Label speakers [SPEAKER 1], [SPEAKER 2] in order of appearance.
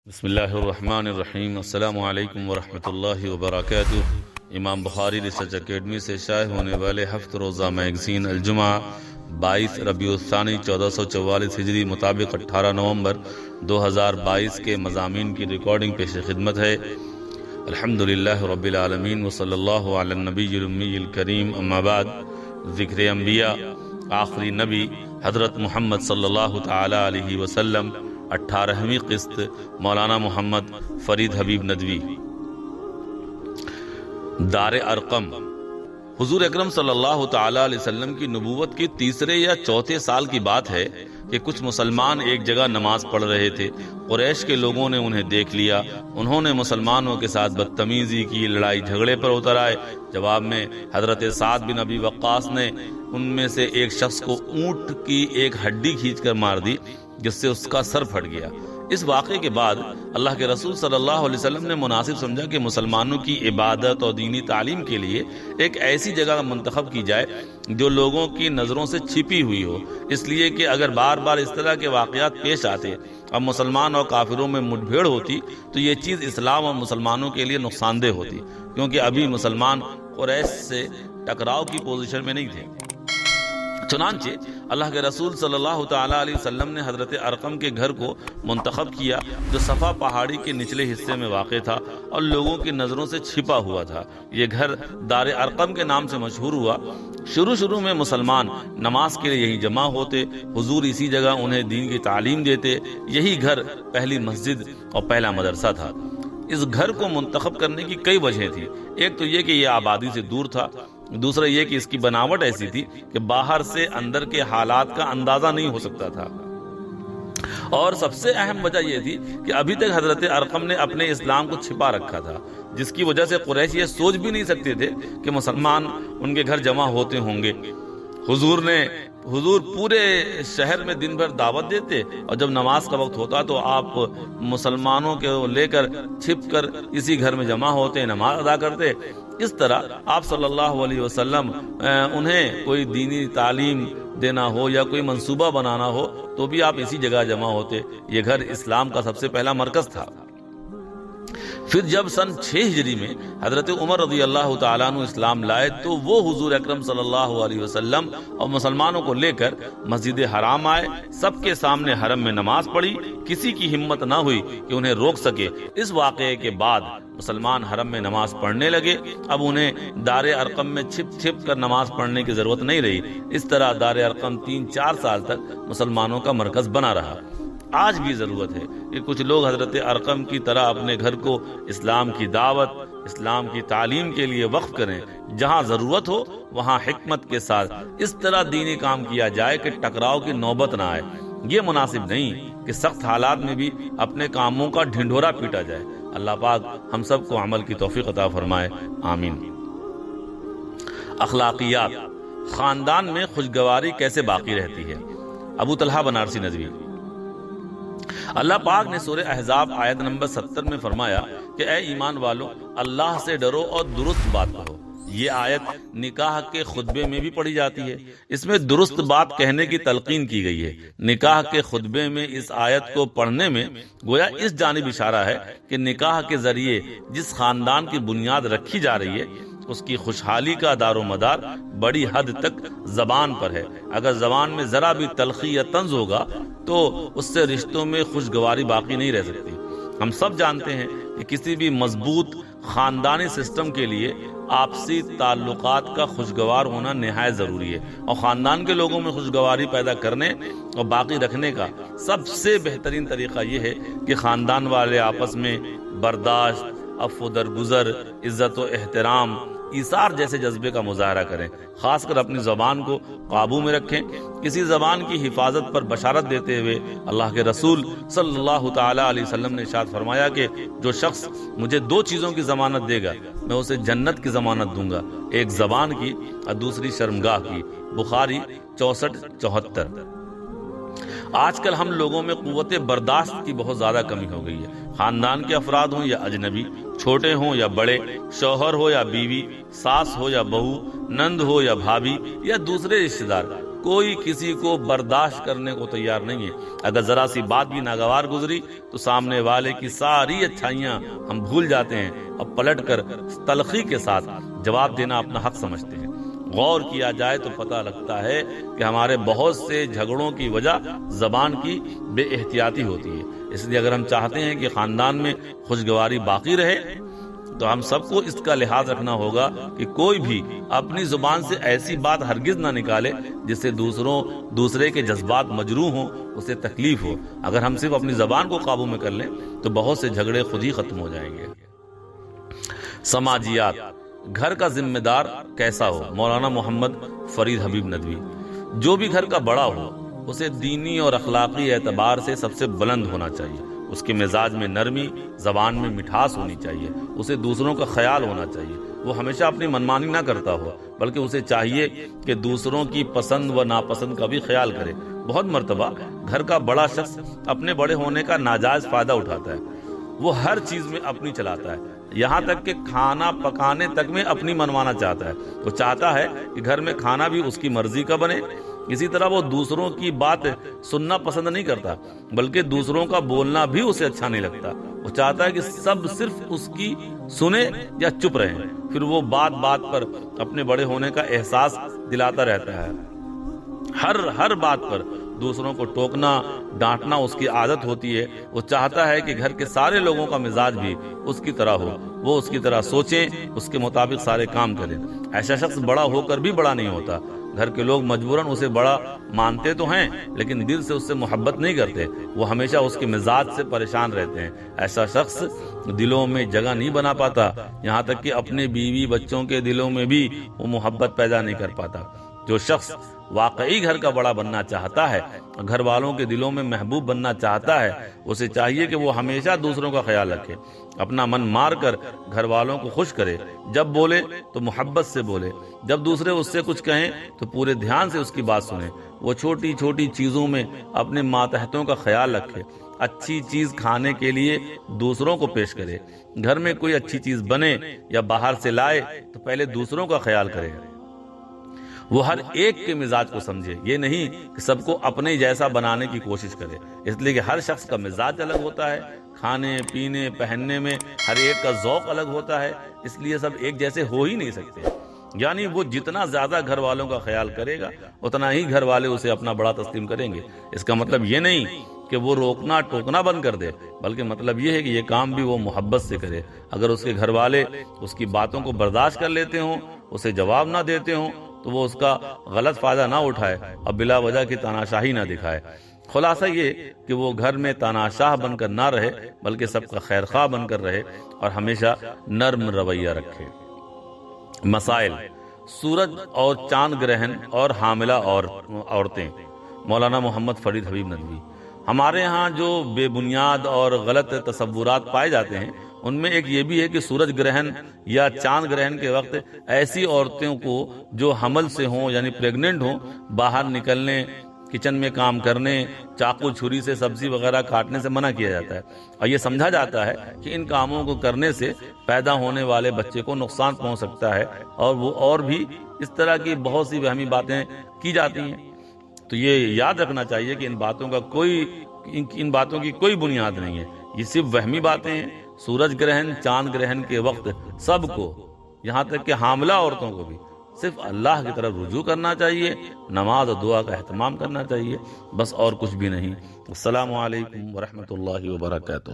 [SPEAKER 1] بسم اللہ الرحمن الرحیم۔ السلام علیکم ورحمۃ اللہ وبرکاتہ۔ امام بخاری ریسرچ اکیڈمی سے شائع ہونے والے ہفت روزہ میگزین الجمعہ 22 ربیع الثانی 1444 ہجری مطابق 18 نومبر 2022 کے مضامین کی ریکارڈنگ پیش خدمت ہے۔ الحمدللہ رب العالمین وصلی اللہ علی النبی الامی الکریم، اما بعد۔ ذکر انبیاء، آخری نبی حضرت محمد صلی اللہ تعالی علیہ وسلم، 18ویں قسط، مولانا محمد فرید حبیب ندوی۔ دار ارقم۔ حضور اکرم صلی اللہ تعالی علیہ وسلم کی نبوت کی تیسرے یا چوتھے سال کی بات ہے کہ کچھ مسلمان ایک جگہ نماز پڑھ رہے تھے۔ قریش کے لوگوں نے انہیں دیکھ لیا، انہوں نے مسلمانوں کے ساتھ بدتمیزی کی، لڑائی جھگڑے پر اتر آئے۔ جواب میں حضرت سعد بن ابی وقاص نے ان میں سے ایک شخص کو اونٹ کی ایک ہڈی کھینچ کر مار دی، جس سے اس کا سر پھٹ گیا۔ اس واقعے کے بعد اللہ کے رسول صلی اللہ علیہ وسلم نے مناسب سمجھا کہ مسلمانوں کی عبادت اور دینی تعلیم کے لیے ایک ایسی جگہ منتخب کی جائے جو لوگوں کی نظروں سے چھپی ہوئی ہو، اس لیے کہ اگر بار بار اس طرح کے واقعات پیش آتے اور مسلمان اور کافروں میں مٹ بھیڑ ہوتی تو یہ چیز اسلام اور مسلمانوں کے لیے نقصان دہ ہوتی، کیونکہ ابھی مسلمان قریش سے ٹکراؤ کی پوزیشن میں نہیں تھے۔ چنانچہ اللہ کے رسول صلی اللہ تعالی علیہ وسلم نے حضرت ارقم کے گھر کو منتخب کیا، جو صفا پہاڑی کے نچلے حصے میں واقع تھا اور لوگوں کی نظروں سے چھپا ہوا تھا۔ یہ گھر دار ارقم کے نام سے مشہور ہوا۔ شروع میں مسلمان نماز کے لیے یہیں جمع ہوتے، حضور اسی جگہ انہیں دین کی تعلیم دیتے۔ یہی گھر پہلی مسجد اور پہلا مدرسہ تھا۔ اس گھر کو منتخب کرنے کی کئی وجہیں تھی۔ ایک تو یہ کہ یہ آبادی سے دور تھا، دوسرا یہ کہ اس کی بناوٹ ایسی تھی کہ باہر سے اندر کے حالات کا اندازہ نہیں ہو سکتا تھا، اور سب سے اہم وجہ یہ تھی کہ ابھی تک حضرت ارقم نے اپنے اسلام کو چھپا رکھا تھا، جس کی وجہ سے قریش یہ سوچ بھی نہیں سکتے تھے کہ مسلمان ان کے گھر جمع ہوتے ہوں گے۔ حضور پورے شہر میں دن بھر دعوت دیتے، اور جب نماز کا وقت ہوتا تو آپ مسلمانوں کو لے کر چھپ کر اسی گھر میں جمع ہوتے، نماز ادا کرتے۔ اس طرح آپ صلی اللہ علیہ وسلم انہیں کوئی دینی تعلیم دینا ہو یا کوئی منصوبہ بنانا ہو تو بھی آپ اسی جگہ جمع ہوتے۔ یہ گھر اسلام کا سب سے پہلا مرکز تھا۔ پھر جب سن 6 ہجری میں حضرت عمر رضی اللہ تعالیٰ عنہ اسلام لائے تو وہ حضور اکرم صلی اللہ علیہ وسلم اور مسلمانوں کو لے کر مسجد حرام آئے، سب کے سامنے حرم میں نماز پڑھی، کسی کی ہمت نہ ہوئی کہ انہیں روک سکے۔ اس واقعے کے بعد مسلمان حرم میں نماز پڑھنے لگے، اب انہیں دار ارقم میں چھپ کر نماز پڑھنے کی ضرورت نہیں رہی۔ اس طرح دار ارقم 3-4 سال تک مسلمانوں کا مرکز بنا رہا۔ آج بھی ضرورت ہے کہ کچھ لوگ حضرت ارقم کی طرح اپنے گھر کو اسلام کی دعوت، اسلام کی تعلیم کے لیے وقف کریں۔ جہاں ضرورت ہو وہاں حکمت کے ساتھ اس طرح دینی کام کیا جائے کہ ٹکراؤ کی نوبت نہ آئے۔ یہ مناسب نہیں کہ سخت حالات میں بھی اپنے کاموں کا ڈھنڈورا پیٹا جائے۔ اللہ پاک ہم سب کو عمل کی توفیق عطا فرمائے، آمین۔ اخلاقیات۔ خاندان میں خوشگواری کیسے باقی رہتی ہے؟ ابو طلحہ بنارسی ندوی۔ اللہ پاک نے سورہ احزاب آیت نمبر 70 میں فرمایا کہ اے ایمان والو، اللہ سے ڈرو اور درست بات کہو۔ یہ آیت نکاح کے خطبے میں بھی پڑھی جاتی ہے۔ اس میں درست بات کہنے کی تلقین کی گئی ہے۔ نکاح کے خطبے میں اس آیت کو پڑھنے میں گویا اس جانب اشارہ ہے کہ نکاح کے ذریعے جس خاندان کی بنیاد رکھی جا رہی ہے اس کی خوشحالی کا دار و مدار بڑی حد تک زبان پر ہے۔ اگر زبان میں ذرا بھی تلخی یا طنز ہوگا تو اس سے رشتوں میں خوشگواری باقی نہیں رہ سکتی۔ ہم سب جانتے ہیں کہ کسی بھی مضبوط خاندانی سسٹم کے لیے آپسی تعلقات کا خوشگوار ہونا نہایت ضروری ہے، اور خاندان کے لوگوں میں خوشگواری پیدا کرنے اور باقی رکھنے کا سب سے بہترین طریقہ یہ ہے کہ خاندان والے آپس میں برداشت، عفو درگزر، عزت و احترام، ایثار جیسے جذبے کا مظاہرہ کریں۔ خاص کر اپنی زبان کو قابو میں رکھیں۔ کسی زبان کی حفاظت پر بشارت دیتے ہوئے اللہ کے رسول صلی اللہ تعالی علیہ وسلم نے ارشاد فرمایا کہ جو شخص مجھے 2 چیزوں کی ضمانت دے گا میں اسے جنت کی ضمانت دوں گا، ایک زبان کی اور دوسری شرمگاہ کی۔ بخاری 64-74۔ آج کل ہم لوگوں میں قوت برداشت کی بہت زیادہ کمی ہو گئی ہے۔ خاندان کے افراد ہوں یا اجنبی، چھوٹے ہوں یا بڑے، شوہر ہو یا بیوی، ساس ہو یا بہو، نند ہو یا بھابھی یا دوسرے رشتہ دار، کوئی کسی کو برداشت کرنے کو تیار نہیں ہے۔ اگر ذرا سی بات بھی ناگوار گزری تو سامنے والے کی ساری اچھائیاں ہم بھول جاتے ہیں اور پلٹ کر تلخی کے ساتھ جواب دینا اپنا حق سمجھتے ہیں۔ غور کیا جائے تو پتہ لگتا ہے کہ ہمارے بہت سے جھگڑوں کی وجہ زبان کی بے احتیاطی ہوتی ہے۔ اس لیے اگر ہم چاہتے ہیں کہ خاندان میں خوشگواری باقی رہے تو ہم سب کو اس کا لحاظ رکھنا ہوگا کہ کوئی بھی اپنی زبان سے ایسی بات ہرگز نہ نکالے جس سے دوسرے کے جذبات مجروح ہوں، اسے تکلیف ہو۔ اگر ہم صرف اپنی زبان کو قابو میں کر لیں تو بہت سے جھگڑے خود ہی ختم ہو جائیں گے۔ سماجیات، گھر کا ذمہ دار کیسا ہو؟ مولانا محمد فرید حبیب ندوی۔ جو بھی گھر کا بڑا ہو اسے دینی اور اخلاقی اعتبار سے سب سے بلند ہونا چاہیے۔ اس کے مزاج میں نرمی، زبان میں مٹھاس ہونی چاہیے، اسے دوسروں کا خیال ہونا چاہیے، وہ ہمیشہ اپنی منمانی نہ کرتا ہو بلکہ اسے چاہیے کہ دوسروں کی پسند و ناپسند کا بھی خیال کرے۔ بہت مرتبہ گھر کا بڑا شخص اپنے بڑے ہونے کا ناجائز فائدہ اٹھاتا ہے، وہ ہر چیز میں اپنی چلاتا ہے، یہاں تک کہ کھانا پکانے تک میں اپنی منوانا چاہتا ہے۔ وہ چاہتا ہے کہ گھر میں کھانا بھی اس کی مرضی کا بنے۔ اسی طرح وہ دوسروں کی بات سننا پسند نہیں کرتا بلکہ دوسروں کا بولنا بھی اسے اچھا نہیں لگتا۔ وہ چاہتا ہے کہ سب صرف اس کی سنے یا چپ رہیں، پھر وہ بات بات پر اپنے بڑے ہونے کا احساس دلاتا رہتا ہے۔ ہر بات پر دوسروں کو ٹوکنا ڈانٹنا اس کی عادت ہوتی ہے۔ وہ چاہتا ہے کہ گھر کے سارے لوگوں کا مزاج بھی اس کی طرح ہو، وہ اس کی طرح سوچیں، اس کے مطابق سارے کام کریں۔ ایسا شخص بڑا ہو کر بھی بڑا نہیں ہوتا۔ گھر کے لوگ مجبوراً اسے بڑا مانتے تو ہیں لیکن دل سے اس سے محبت نہیں کرتے، وہ ہمیشہ اس کے مزاج سے پریشان رہتے ہیں۔ ایسا شخص دلوں میں جگہ نہیں بنا پاتا، یہاں تک کہ اپنے بیوی بچوں کے دلوں میں بھی وہ محبت پیدا نہیں کر پاتا۔ جو شخص واقعی گھر کا بڑا بننا چاہتا ہے، گھر والوں کے دلوں میں محبوب بننا چاہتا ہے، اسے چاہیے کہ وہ ہمیشہ دوسروں کا خیال رکھے، اپنا من مار کر گھر والوں کو خوش کرے۔ جب بولے تو محبت سے بولے، جب دوسرے اس سے کچھ کہیں تو پورے دھیان سے اس کی بات سنیں۔ وہ چھوٹی چھوٹی چیزوں میں اپنے ماتحتوں کا خیال رکھے، اچھی چیز کھانے کے لیے دوسروں کو پیش کرے۔ گھر میں کوئی اچھی چیز بنے یا باہر سے لائے تو پہلے دوسروں کا خیال کرے۔ وہ ہر ایک کے مزاج کو سمجھے، یہ نہیں کہ سب کو اپنے جیسا بنانے کی کوشش کرے، اس لیے کہ ہر شخص کا مزاج الگ ہوتا ہے، کھانے پینے پہننے میں ہر ایک کا ذوق الگ ہوتا ہے، اس لیے سب ایک جیسے ہو ہی نہیں سکتے۔ یعنی وہ جتنا زیادہ گھر والوں کا خیال کرے گا اتنا ہی گھر والے اسے اپنا بڑا تسلیم کریں گے۔ اس کا مطلب یہ نہیں کہ وہ روکنا ٹوکنا بند کر دے، بلکہ مطلب یہ ہے کہ یہ کام بھی وہ محبت سے کرے۔ اگر اس کے گھر والے اس کی باتوں کو برداشت کر لیتے ہوں، اسے جواب نہ دیتے ہوں تو وہ اس کا غلط فائدہ نہ اٹھائے اور بلا وجہ کی تاناشاہی نہ دکھائے۔ خلاصہ یہ کہ وہ گھر میں تاناشاہ بن کر نہ رہے بلکہ سب کا خیر خواہ بن کر رہے اور ہمیشہ نرم رویہ رکھے۔ مسائل: سورج اور چاند گرہن اور حاملہ عورتیں۔ مولانا محمد فرید حبیب ندوی۔ ہمارے ہاں جو بے بنیاد اور غلط تصورات پائے جاتے ہیں ان میں ایک یہ بھی ہے کہ سورج گرہن یا چاند گرہن کے وقت ایسی عورتوں کو جو حمل سے ہوں یعنی پریگننٹ ہوں باہر نکلنے، کچن میں کام کرنے، چاقو چھری سے سبزی وغیرہ کاٹنے سے منع کیا جاتا ہے، اور یہ سمجھا جاتا ہے کہ ان کاموں کو کرنے سے پیدا ہونے والے بچے کو نقصان پہنچ سکتا ہے، اور بھی اس طرح کی بہت سی وہمی باتیں کی جاتی ہیں۔ تو یہ یاد رکھنا چاہیے کہ ان باتوں کی کوئی بنیاد نہیں ہے، یہ صرف وہمی باتیں ہیں۔ سورج گرہن چاند گرہن کے وقت سب کو، یہاں تک کہ حاملہ عورتوں کو بھی، صرف اللہ کی طرف رجوع کرنا چاہیے، نماز اور دعا کا اہتمام کرنا چاہیے، بس اور کچھ بھی نہیں۔ السلام علیکم ورحمۃ اللہ وبرکاتہ۔